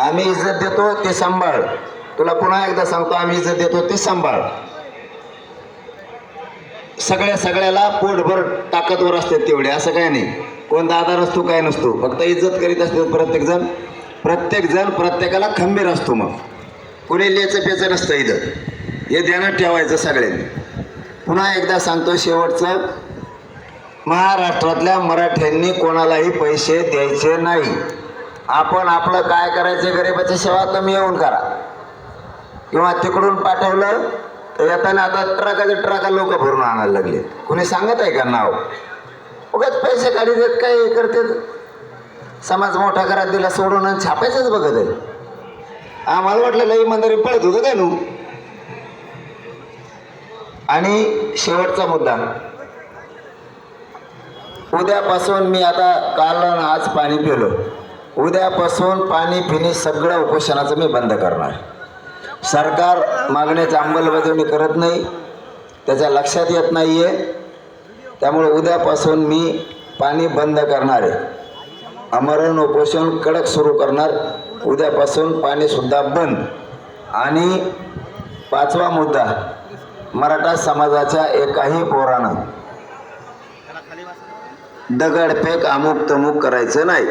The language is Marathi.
आम्ही इज्जत देतो ते सांभाळ. तुला पुन्हा एकदा सांगतो, आम्ही इज्जत देतो ते सांभाळ. सगळ्याला पोटभर ताकदवर असते तेवढे, असं काय नाही. कोण दादा नसतो काय नसतो, फक्त इज्जत करीत असतो प्रत्येक जण प्रत्येकाला खंबीर असतो. मग कुणी लेचं पेचं नसतं इथं, हे ध्यानात ठेवायचं सगळ्यांनी. पुन्हा एकदा सांगतो शेवटचं, महाराष्ट्रातल्या मराठ्यांनी कोणालाही पैसे द्यायचे नाही. आपण आपलं काय करायचे, गरिबाची सेवा तुम्ही येऊन करा, किंवा तिकडून पाठवलं तर येताना आता ट्रका लोक भरून आणायला लागले. कोणी सांगत आहे का नाव? उगाच पैसे काढी देत काय करते. समाज मोठा घरात दिला सोडून आणि छापायचंच बघत आहे. आम्हाला वाटलं लई मंदिरी पळत होतं काय नू. आणि शेवटचा मुद्दा, उद्यापासून मी आता काल आज पाणी पिलो, उद्यापासून पाणी पिणे सगळं उपोषणाचं मी बंद करणार. सरकार मागण्याची अंमलबजावणी करत नाही, त्याच्या लक्षात येत नाही आहे. त्यामुळे उद्यापासून मी पाणी बंद करणार आहे. आमरण उपोषण कडक सुरू करणार. उद्यापासून पाणीसुद्धा बंद. आणि 5वा मुद्दा, मराठा समाजाच्या एकाही पोरानं दगडफेक अमुक तमुक करायचं नाही.